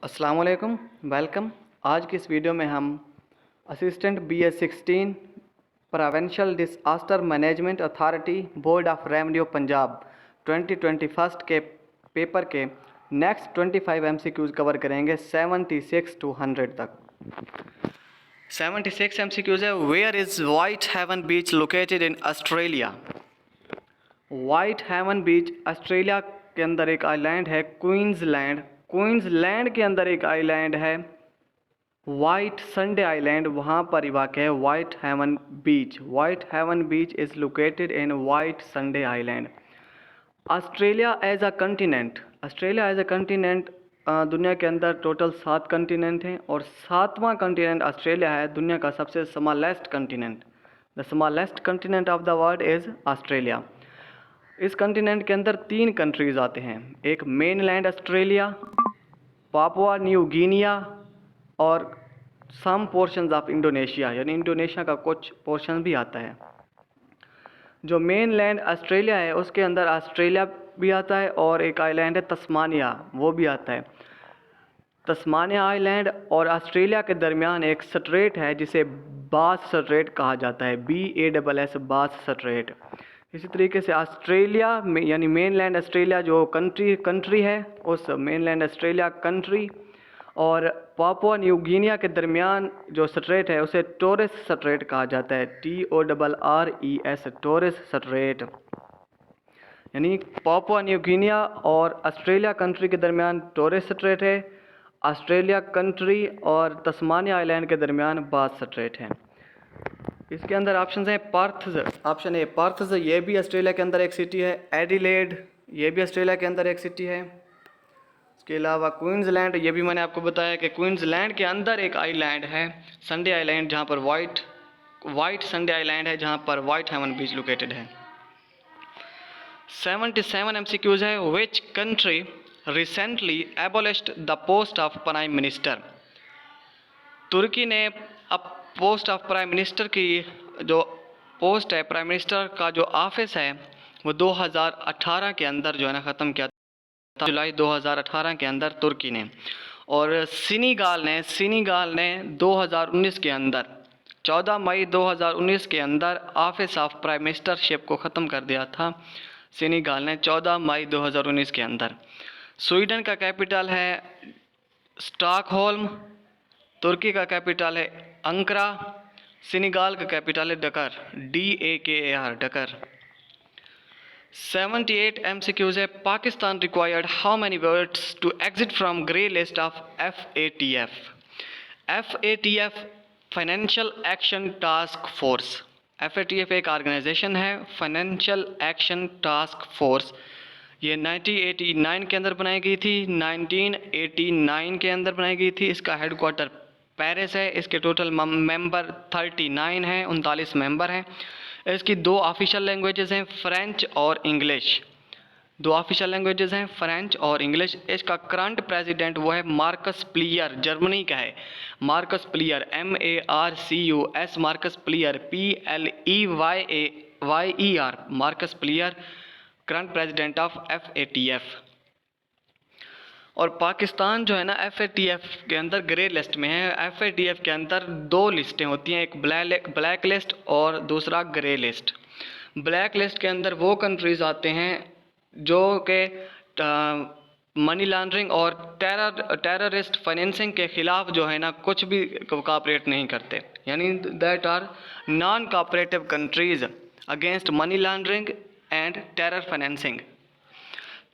अस्सलाम वालेकुम, वेलकम। आज की इस वीडियो में हम assistant BS16 provincial disaster management authority board of revenue Punjab 2021 के पेपर के नेक्स्ट 25 MCQs कवर करेंगे 76 to 100 तक। 76 MCQs है। Where is Whitehaven Beach located in Australia? Whitehaven Beach Australia के अंदर एक आइलैंड है क्वींसलैंड। क्वींसलैंड के अंदर एक आइलैंड है वाइट संडे आइलैंड, वहाँ पर वाक़ है Whitehaven Beach. Whitehaven Beach is located in Whitsunday Island. Australia as a continent, Australia as a continent दुनिया के अंदर टोटल 7 कंटिनेंट हैं और 7वां कंटिनेंट ऑस्ट्रेलिया है, दुनिया का सबसे smallest continent. The smallest continent of the world is Australia. इस कंटिनेंट के अंदर 3 कंट्रीज़ आते हैं, एक mainland Australia, Papua new Guinea और सम पोर्शंस ऑफ इंडोनेशिया, यानी इंडोनेशिया का कुछ पोर्शन भी आता है। जो मेनलैंड ऑस्ट्रेलिया है उसके अंदर ऑस्ट्रेलिया भी आता है और एक आइलैंड है तस्मानिया, वो भी आता है। तस्मानिया आइलैंड और ऑस्ट्रेलिया के दरमियान एक स्ट्रेट है जिसे बास स्ट्रेट कहा जाता है, BASS बास स्ट्रेट। इसी तरीके से ऑस्ट्रेलिया में यानी मेनलैंड ऑस्ट्रेलिया जो कंट्री है, उस मेनलैंड ऑस्ट्रेलिया कंट्री और पापुआ न्यू गिनिया के दरमियान जो स्ट्रेट है उसे टोरेस स्ट्रेट कहा जाता है, TORRES टोरेस स्ट्रेट। यानी पापुआ न्यू गिनिया और ऑस्ट्रेलिया कंट्री के दरमियान टोरेस स्ट्रेट है, ऑस्ट्रेलिया कंट्री और तस्मानिया आइलैंड के दरमियान बास स्ट्रेट है। इसके अंदर ऑप्शन हैं पार्थ्स, ऑप्शन ए पार्थ्स, ये भी ऑस्ट्रेलिया के अंदर एक सिटी है। एडिलेड, ये भी ऑस्ट्रेलिया के अंदर एक सिटी है। इसके अलावा क्वींसलैंड, ये भी मैंने आपको बताया कि क्वींसलैंड के अंदर एक आइलैंड है संडे आइलैंड, जहाँ पर वाइट संडे आइलैंड है, जहाँ पर वाइट हेवन बीच लोकेटेड है। 77 MCQs है। Which country recently abolished the post of prime minister? तुर्की ने अब पोस्ट ऑफ प्राइम मिनिस्टर की जो पोस्ट है, प्राइम मिनिस्टर का जो ऑफिस है, वो 2018 के अंदर जो है ना ख़त्म किया था, जुलाई 2018 के अंदर तुर्की ने। और सीनेगाल ने 2019 के अंदर 14 मई 2019 के अंदर ऑफिस ऑफ प्राइम मिनिस्टरशिप को ख़त्म कर दिया था सीनेगाल ने 14 मई 2019 के अंदर। स्वीडन का कैपिटल है स्टॉकहोल्म, तुर्की का कैपिटल है अंकरा, सीनेगाल का कैपिटल है डकर, DAKAR डकर। 78 MCQs है। Pakistan required how many words to exit from grey list of FATF? FATF financial action task force. FATF एक ऑर्गेनाइजेशन है, फाइनेंशियल एक्शन टास्क फोर्स। ये 1989 के अंदर बनाई गई थी, 1989 के अंदर बनाई गई थी। इसका हेडक्वार्टर पेरिस है। इसके टोटल मेंबर 39 हैं, 39 मेंबर हैं। इसकी 2 ऑफिशियल लैंग्वेजेस हैं, फ्रेंच और इंग्लिश। 2 ऑफिशियल लैंग्वेजेस हैं, फ्रेंच और इंग्लिश। इसका करंट प्रेसिडेंट वो है मार्कस प्लियर, जर्मनी का है। Marcus player, MARCUS, Marcus player, PLEYER, Marcus player, current president of FATF। और पाकिस्तान जो है ना FATF के अंदर ग्रे लिस्ट में है। FATF के अंदर 2 लिस्टें होती हैं, एक ब्लैक लिस्ट और दूसरा ग्रे लिस्ट। ब्लैक लिस्ट के अंदर वो कंट्रीज़ आते हैं जो कि मनी लॉन्ड्रिंग और टेररिस्ट फाइनेंसिंग के ख़िलाफ़ जो है ना कुछ भी कोऑपरेट नहीं करते, यानी that are non cooperative countries against money laundering and terror financing.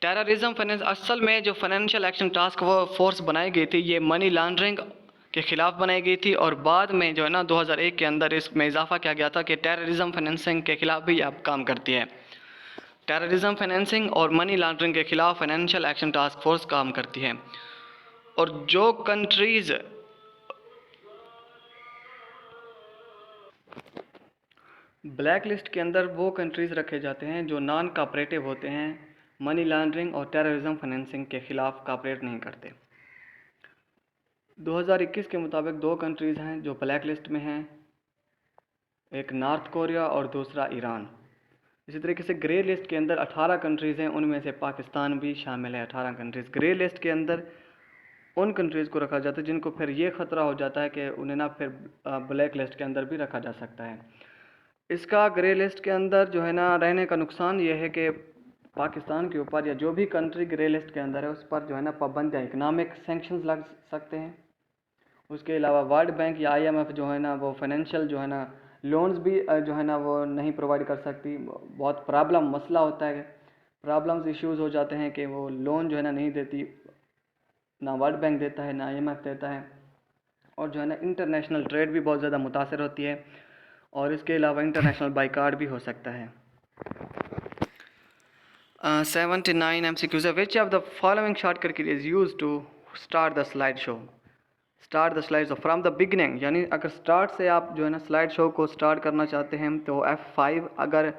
Terrorism finance, असल में जो फाइनेंशियल एक्शन टास्क फोर्स बनाई गई थी ये मनी लॉन्ड्रिंग के ख़िलाफ़ बनाई गई थी और बाद में जो है ना 2001 के अंदर इसमें इजाफा किया गया था कि टेररिज्म फाइनेंसिंग के ख़िलाफ़ भी अब काम करती है। टेररिज्म फाइनेंसिंग और मनी लॉन्ड्रिंग के ख़िलाफ़ फाइनेंशियल एक्शन टास्क फोर्स काम करती है। और जो कंट्रीज़ ब्लैक लिस्ट के अंदर वो कंट्रीज़ रखे जाते हैं जो नॉन कोऑपरेटिव होते हैं, मनी लॉन्ड्रिंग और टेररिज्म फाइनेंसिंग के ख़िलाफ़ कोऑपरेट नहीं करते। 2021 के मुताबिक 2 कंट्रीज़ हैं जो ब्लैक लिस्ट में हैं, एक नॉर्थ कोरिया और दूसरा ईरान। इसी तरीके से ग्रे लिस्ट के अंदर 18 कंट्रीज़ हैं, उनमें से पाकिस्तान भी शामिल है। 18 कंट्रीज़ ग्रे लिस्ट के अंदर उन कंट्रीज़ को रखा जाता है जिनको फिर ये ख़तरा हो जाता है कि उन्हें ना फिर ब्लैक लिस्ट के अंदर भी रखा जा सकता है। इसका ग्रे लिस्ट के अंदर जो है ना रहने का नुकसान ये है कि पाकिस्तान के ऊपर या जो भी कंट्री ग्रे लिस्ट के अंदर है उस पर जो है ना पाबंदियाँ, इकनॉमिक सैंक्शंस लग सकते हैं। उसके अलावा वर्ल्ड बैंक या IMF जो है ना वो फाइनेंशियल जो है ना लोन्स भी जो है ना वो नहीं प्रोवाइड कर सकती। बहुत प्रॉब्लम मसला होता है, प्रॉब्लम्स इश्यूज़ हो जाते हैं कि वो लोन जो है ना नहीं देती, ना वर्ल्ड बैंक देता है ना IMF देता है। और जो है ना इंटरनेशनल ट्रेड भी बहुत ज़्यादा मुतासर होती है और इसके अलावा इंटरनेशनल बाइकाट भी हो सकता है। 79 MCQs है। Which of the following shortcut key is use to start the slide show. Start the slide show from the beginning, यानी अगर स्टार्ट से आप जो है ना स्लाइड शो को स्टार्ट करना चाहते हैं तो F5। अगर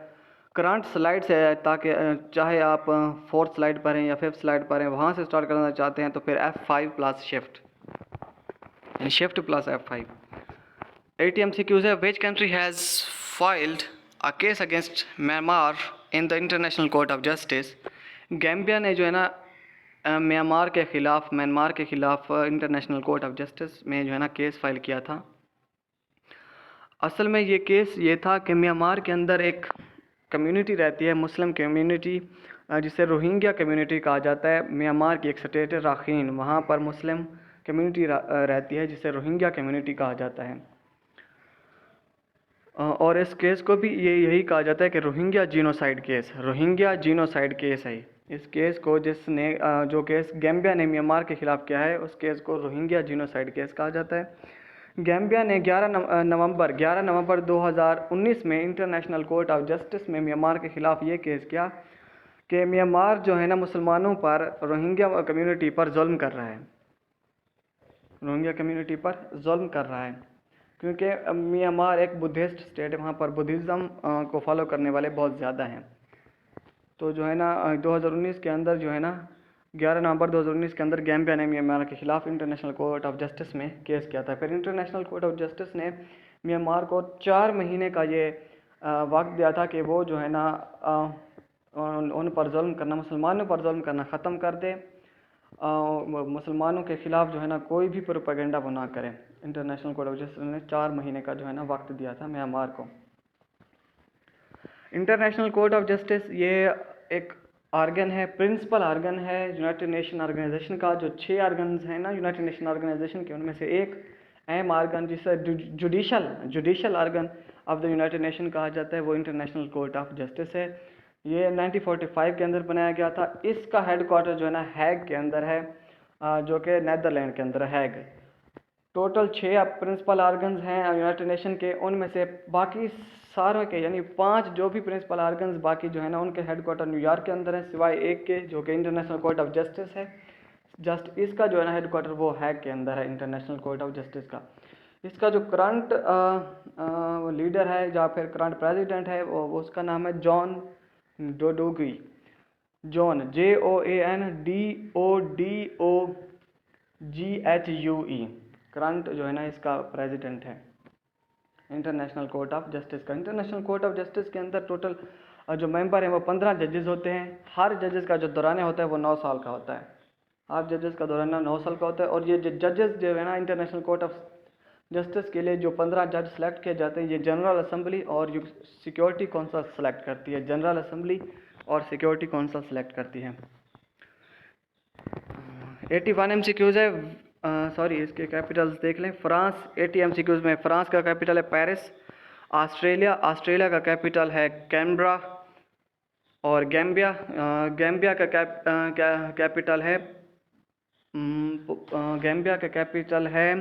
करंट स्लाइड से ताकि चाहे आप फोर्थ स्लाइड पर हैं या फिफ्थ स्लाइड पर हैं वहाँ से स्टार्ट करना चाहते हैं तो फिर F5 प्लस शिफ्ट, यानी शिफ्ट प्लस F5। 80 MCQs है। Which country has filed a case against Myanmar in the international court of justice. Gambia ने जो है ना म्यांमार के ख़िलाफ़ इंटरनेशनल कोर्ट ऑफ जस्टिस में जो है ना केस फाइल किया था। असल में ये केस ये था कि म्यांमार के अंदर एक कम्युनिटी रहती है, मुस्लिम कम्युनिटी, जिसे रोहिंग्या कम्युनिटी कहा जाता है। म्यांमार की एक स्टेट है राखीन, वहाँ पर मुस्लिम कम्युनिटी रहती है जिसे रोहिंग्या कम्युनिटी कहा जाता है। और इस केस को भी यही कहा जाता है कि रोहिंग्या जीनोसाइड केस है। इस केस को जिसने जो केस गैम्बिया ने म्यांमार के ख़िलाफ़ किया है उस केस को रोहिंग्या जीनोसाइड केस कहा जाता है। गैम्बिया ने 11 नवंबर 2019 में इंटरनेशनल कोर्ट ऑफ जस्टिस में म्यांमार के ख़िलाफ़ ये केस किया कि म्यांमार जो है ना मुसलमानों पर, रोहिंग्या कम्युनिटी पर जुल्म कर रहा है, क्योंकि म्यांमार एक बुद्धिस्ट स्टेट है, वहाँ पर बुद्धिज़्म को फॉलो करने वाले बहुत ज़्यादा हैं। तो जो है ना 2019 के अंदर जो है ना 11 नवंबर 2019 के अंदर गैम्बिया ने म्यांमार के ख़िलाफ़ इंटरनेशनल कोर्ट ऑफ जस्टिस में केस किया था। फिर इंटरनेशनल कोर्ट ऑफ जस्टिस ने म्यांमार को 4 महीने का ये वक्त दिया था कि वो जो है ना उन पर जुल्म करना, मुसलमानों पर जुल्म करना ख़त्म कर दे, मुसलमानों के ख़िलाफ़ जो है ना कोई भी प्रोपेगेंडा वो ना करें। इंटरनेशनल कोर्ट ऑफ जस्टिस ने 4 महीने का जो है ना वक्त दिया था म्यांमार को। इंटरनेशनल कोर्ट ऑफ जस्टिस ये एक आर्गन है, प्रिंसिपल आर्गन है यूनाइटेड नेशन ऑर्गेनाइजेशन का। जो 6 आर्गन्स हैं ना यूनाइटेड नेशन ऑर्गेनाइजेशन के, उनमें से एक अहम आर्गन जिसे judicial organ of the United Nation कहा जाता है वो इंटरनेशनल कोर्ट ऑफ जस्टिस है। ये 1945 के अंदर बनाया गया था। इसका हेडक्वार्टर जो है ना हैग के अंदर है, जो कि नेदरलैंड के अंदर है हैग। टोटल 6 प्रिंसिपल आर्गन्स हैं यूनाइटेड नेशन के, उनमें से बाकी सारे के यानी 5 जो भी प्रिंसिपल आर्गन्स बाकी जो है ना उनके हेडक्वार्टर न्यूयॉर्क के अंदर है, सिवाय एक के जो कि इंटरनेशनल कोर्ट ऑफ जस्टिस है। जस्ट इसका जो है ना हेडक्वार्टर वो हैग के अंदर है, इंटरनेशनल कोर्ट ऑफ जस्टिस का। इसका जो करंट लीडर है या फिर करंट प्रेसिडेंट है वो उसका नाम है जॉन डोडोगी। जॉन JOANDODOGHUE करंट जो है ना इसका प्रेसिडेंट है इंटरनेशनल कोर्ट ऑफ जस्टिस का। इंटरनेशनल कोर्ट ऑफ जस्टिस के अंदर टोटल जो मेंबर हैं वो 15 जजेस होते हैं। हर जजेस का जो दौराना होता है वो 9 साल का होता है। हर जजेस का दौराना 9 साल का होता है। और ये जजेस जो है ना इंटरनेशनल कोर्ट ऑफ जस्टिस के लिए जो 15 जज सेलेक्ट किए जाते हैं ये जनरल असेंबली और सिक्योरिटी काउंसिल सेलेक्ट करती है। जनरल असेंबली और सिक्योरिटी काउंसिल सेलेक्ट करती है। 81 MCQs है। सॉरी इसके कैपिटल्स देख लें। फ्रांस 80 MCQs में फ्रांस का कैपिटल है पेरिस। ऑस्ट्रेलिया का कैपिटल है कैनबरा। और गैम्बिया का कैपिटल है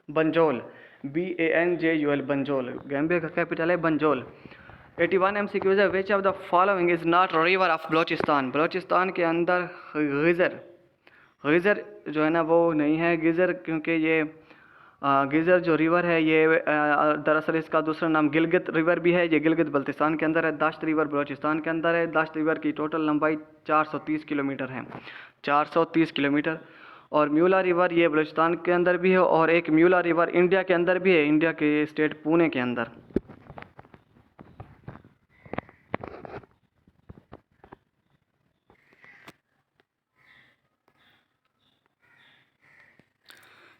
बंजोल, BANJUL बंजोल। गैम्बिया का कैपिटल है बंजोल। 81 MCQs है। Which of the following is not river of Balochistan. Balochistan के अंदर गिज़र जो है ना वो नहीं है। गिज़र क्योंकि ये गिज़र जो रिवर है ये दरअसल इसका दूसरा नाम गिलगित रिवर भी है। ये गिलगित बल्तिस्तान के अंदर है। दाश्त रिवर बलोचिस्तान के अंदर है। दाश्त रिवर की टोटल लंबाई 430 किलोमीटर है, 430 किलोमीटर। और म्यूला रिवर ये बलोचिस्तान के अंदर भी है और एक म्यूला रिवर इंडिया के अंदर भी है, इंडिया के स्टेट पुणे के अंदर।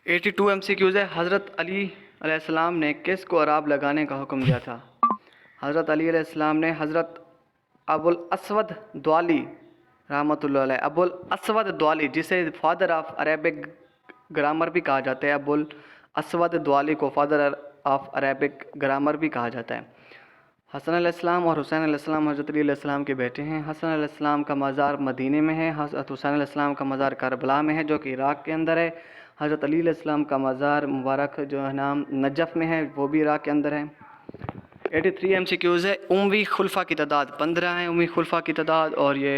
82 MCQs है। हज़रत अली अलैहिस्सलाम ने किस को अराब लगाने का हुक्म दिया था? हज़रत अली अलैहिस्सलाम ने हज़रत अबुल अस्वद द्वाली रहमतुल्लाह अलैह, अबुल अस्वद द्वाली, जिसे फादर ऑफ अरेबिक ग्रामर भी कहा जाता है, अबुल अस्वद द्वाली को फादर ऑफ अरेबिक ग्रामर भी कहा जाता है। हसन अलैहिस्सलाम और हुसैन अलैहिस्सलाम हज़रत अली अलैहिस्सलाम के बेटे हैं। हसन अलैहिस्सलाम का मज़ार मदीने में है। हज़रत हुसैन अलैहिस्सलाम का मज़ार करबला में है जो कि इराक़ के अंदर है। हज़रत अली अलैहिस्सलाम का मज़ार मुबारक जो है नाम नजफ़ में है, वो भी इराक़ के अंदर है। 83 MCQs है। उमवी खुलफ़ा की तादाद 15 है, उमवी खुलफ़ा की तादाद, और ये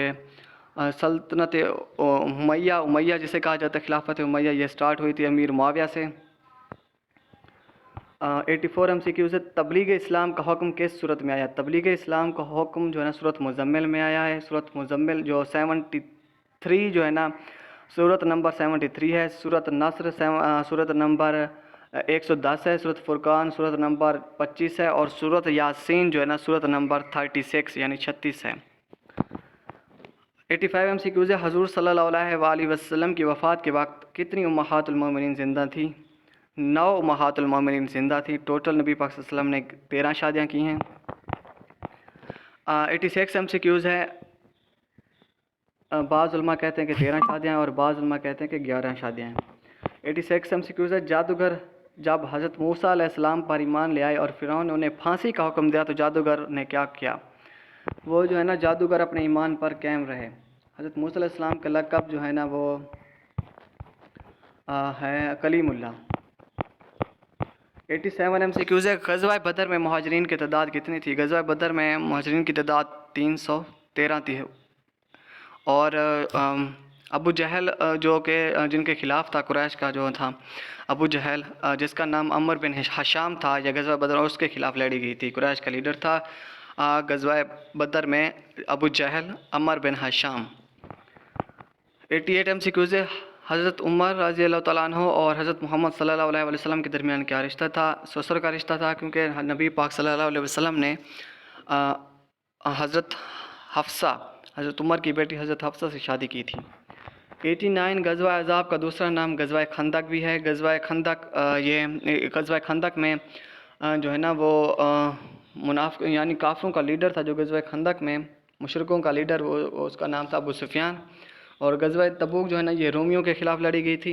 सल्तनत उमैया जिसे कहा जाता है, खिलाफत उमैया, ये स्टार्ट हुई थी अमीर मुआविया से। 84 MCQs है। तबलीग इस्लाम का हुक्म किस सूरत में आया? तबलीग इस्लाम का हुक्म जो है ना सूरत मुज़म्मिल में आया है। सूरत मुज़म्मिल जो 73 जो है ना, सूरत नंबर 73 है। सूरत नस्र सूरत नंबर 110 है। सूरत फुरकान सूरत नंबर 25 है। और सूरत यासीन जो है ना सूरत नंबर 36 यानी 36 है। 85 MCQs है। हज़ूर सल्लल्लाहु अलैहि वसल्लम की वफ़ात के वक्त कितनी उम्महातुल मोमिनीन ज़िंदा थी? 9 उम्महातुल मोमिनीन ज़िंदा थी। टोटल नबी पाक सल्लल्लाहु अलैहि वसल्लम ने 13 शादियाँ की हैं। 86 MCQs है। बाज़ उलमा कहते हैं कि 13 शादियाँ हैं और बाज़ उलमा कहते हैं कि 11 शादियाँ हैं। 86 MCQs है। जादूगर जब हज़रत मूसा अलैहिस्सलाम पर ईमान ले आए और फ़िरौन ने उन्हें फांसी का हुक्म दिया तो जादूगर ने क्या किया? वो जो है ना जादूगर अपने ईमान पर कायम रहे। हज़रत मूसा अलैहिस्सलाम का लक़ब जो है ना वो है कलीमुल्लाह। 87 MCQs है। ग़ज़वा बदर में मुहाजिरीन की तादाद कितनी थी? ग़ज़वा बदर में मुहाजिरीन की तादाद 313 थी। और अबू जहल जो कि जिनके ख़िलाफ़ था, कुरैश का जो था अबू जहल, जिसका नाम अमर बिन हशाम था, या ग़ज़वा बदर उसके ख़िलाफ़ लड़ी गई थी। कुरैश का लीडर था ग़ज़वा बदर में अबू जहल अमर बिन हशाम। 88 MCQs है। हज़रत उमर रज़ी अल्लाह तआला अन्हु और हज़रत मोहम्मद सल्लल्लाहु अलैहि वसल्लम के दरमियान क्या रिश्ता था? ससुर का रिश्ता था, क्योंकि नबी पाक सल्लल्लाहु अलैहि वसल्लम ने हज़रत हफ्सा, हज़रत उमर की बेटी हज़रत हफ्सा से शादी की थी। 89 ग़ज़वा अहज़ाब का दूसरा नाम ग़ज़वा खंदक भी है। ग़ज़वा खंदक ये ग़ज़वा खंदक में जो है ना वो मुनाफ़िक यानी काफ़िरों का लीडर था। जो ग़ज़वा खंदक में मुशरिकों का लीडर वो उसका नाम था अबू सुफ़ियान। और ग़ज़वा तबूक जो है ना ये रोमियों के ख़िलाफ़ लड़ी गई थी।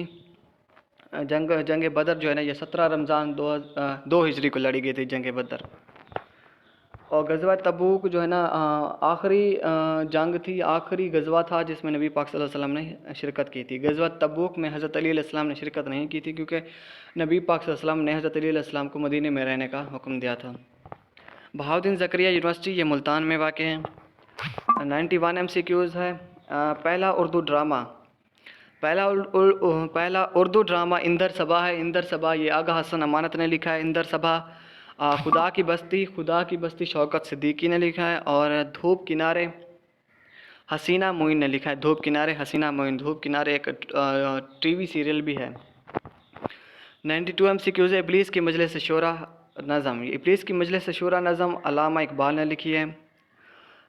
जंग बदर जो है ना ये 17 रमज़ान 2 हिजरी को लड़ी गई थी जंग बदर। और ग़ज़वा तबूक जो है ना आखिरी जंग थी, आखिरी ग़ज़वा था जिसमें नबी पाक सल्लल्लाहु अलैहि वसल्लम ने शिरकत की थी। ग़ज़वा तबूक में हज़रत अली अलैहिस्सलाम ने शिरकत नहीं की थी, क्योंकि नबी पाक सल्लल्लाहु अलैहि वसल्लम ने हज़रत अली अलैहिस्सलाम को मदीने में रहने का हुक्म दिया था। बहाउद्दीन ज़करिया यूनिवर्सिटी ये मुल्तान में वाक़ है। 91 MCQs है। पहला उर्दू ड्रामा इंदर सबा है। इंदर सबा ये आगा हसन अमानत ने लिखा है। इंदर सबा खुदा की बस्ती शौकत सिद्दीकी ने लिखा है। और धूप किनारे हसीना मोइन ने लिखा है। धूप किनारे हसीना मोइन, धूप किनारे एक टीवी सीरियल भी है। 92 MCQs है। इब्लीस की मजलिस शूरा नज़म, इब्लीस की मजलिस शूरा नज़म अल्लामा इकबाल ने लिखी है।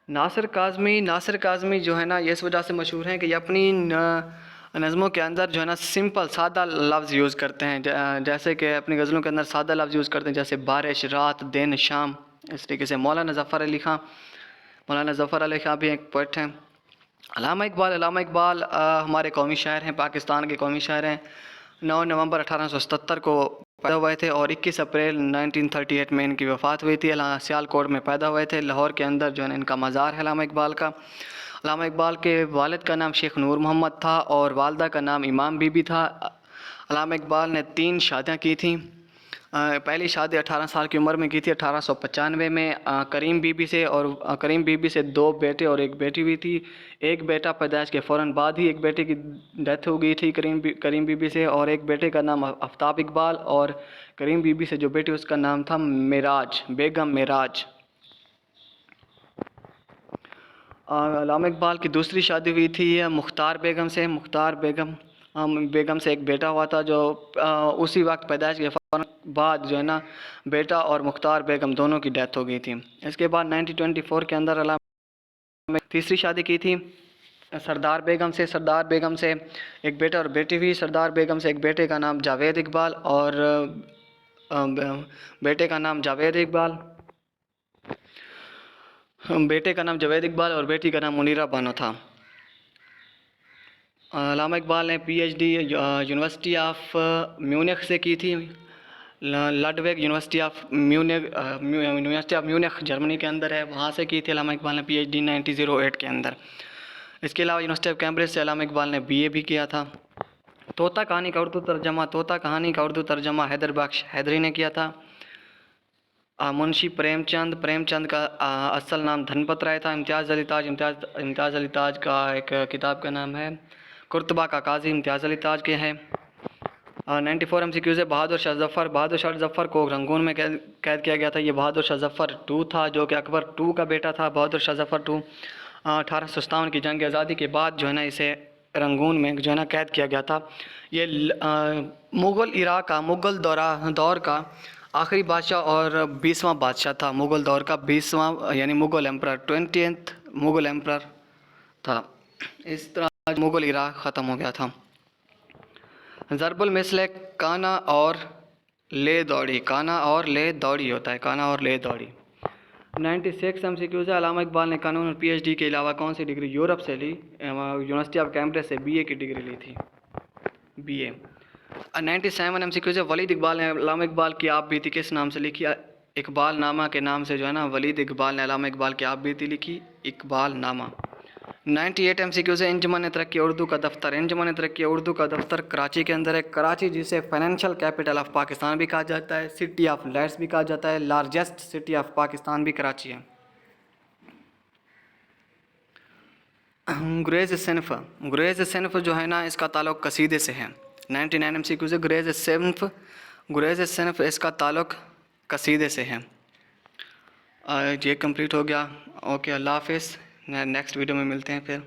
नासिर काज़मी जो है ना ये इस वजह से मशहूर हैं कि ये अपनी नज़मों के अंदर जो है ना सिंपल सादा लफ्ज़ यूज़ करते हैं। जैसे कि अपनी गज़लों के अंदर सादा लफ्ज़ यूज़ करते हैं, जैसे बारिश, रात, दिन, शाम। इस तरीके से मौलाना ज़फ़र अली ख़ां भी एक पोइट हैं। अल्लामा इकबाल हमारे कौमी शायर हैं, पाकिस्तान के कौमी शायर हैं। 9 नवंबर 1877 को पैदा हुए थे और 21 अप्रैल 1938 में इनकी वफ़ात हुई थी। सियालकोट में पैदा हुए थे। लाहौर के अंदर जो है इनका मज़ार है अल्लामा इकबाल का। अल्लामा इकबाल के वालिद का नाम शेख नूर मोहम्मद था और वालदा का नाम इमाम बीबी था। अल्लामा इकबाल ने 3 शादियाँ की थी। पहली शादी 18 साल की उम्र में की थी 1895 में करीम बीबी से, और करीम बीबी से 2 बेटे और 1 बेटी हुई थी। एक बेटा पैदाइश के फ़ौरन बाद ही एक बेटे की डेथ हो गई थी करीम बीबी से, और एक बेटे का नाम आफ्ताब इकबाल, और करीम बीबी से जो बेटी उसका नाम था बेगम मेराज। अल्लामा इकबाल की दूसरी शादी हुई थी मुख्तार बेगम से एक बेटा हुआ था, जो उसी वक्त पैदाइश के फ़ौरन बाद जो है ना बेटा और मुख्तार बेगम दोनों की डेथ हो गई थी। इसके बाद 1924 के अंदर अल्लामा तीसरी शादी की थी सरदार बेगम से एक बेटा और बेटी हुई। सरदार बेगम से एक बेटे का नाम जावेद इकबाल और बेटे का नाम जावेद इकबाल बेटे का नाम जावेद इकबाल और बेटी का नाम मुनीरा बानो था। अल्लामा इकबाल ने पीएचडी यूनिवर्सिटी ऑफ म्यूनिख से की थी। लडवेग यूनिवर्सिटी ऑफ म्यूनिख जर्मनी के अंदर है, वहाँ से की थी अल्लामा इकबाल ने पीएचडी 1908 के अंदर। इसके अलावा यूनिवर्सिटी ऑफ कैम्ब्रिज से अल्लामा इकबाल ने बीए भी किया था। तोता कहानी का उर्दू तर्जमा हैदर बख्श हैदरी ने किया था। मुंशी प्रेमचंद का असल नाम धनपत राय था। इम्तियाज़ अली ताज का एक किताब का नाम है कुर्तबा का काजी इम्तियाज़ अली ताज के हैं। 94 MCQs है। बहादुर शाह जफ़र को रंगून में कैद किया गया था। ये बहादुर शाह जफ़र 2 था जो कि अकबर 2 का बेटा था। बहादुर शाह जफ़र 2 1857 की जंग आज़ादी के बाद जो है ना इसे रंगून में जो है ना कैद किया गया था। ये मुग़ल दौर का आखिरी बादशाह और 20वां बादशाह था। मुग़ल दौर का 20वां यानी Mughal emperor 20th Mughal emperor था। इस तरह मुग़ल इराक़ ख़त्म हो गया था। ज़रबुल मिसल काना और ले दौड़ी होता है, काना और ले दौड़ी। 96 MCQs है। अल्लामा इकबाल ने कानून और पीएचडी के अलावा कौन सी डिग्री यूरोप से ली? यूनिवर्सिटी ऑफ कैम्ब्रिज से बीए की डिग्री ली थी, बीए। 97 MCQs है। वलीद इकबाल ने अल्लामा इकबाल की आप बीती किस नाम से लिखी? इकबाल नामा के नाम से जो है ना वलीद इकबाल ने अल्लामा इकबाल की आप बीती लिखी, इकबाल नामा। 98 MCQs है। अंजुमन तरक्की उर्दू का दफ्तर कराची के अंदर है। कराची जिसे फाइनेंशियल कैपिटल ऑफ पाकिस्तान भी कहा जाता है, सिटी ऑफ लाइट्स भी कहा जाता है, लार्जेस्ट सिटी ऑफ पाकिस्तान भी कराची है। गुरेज़ सिन्फ जो है ना इसका ताल्लुक़ कसीदे से है। 99 MCQs है। गुरेज़ सिन्फ इसका ताल्लुक़ कसीदे से है। ये कंप्लीट हो गया। ओके, अल्लाह हाफ़िज़। नेक्स्ट वीडियो में मिलते हैं फिर।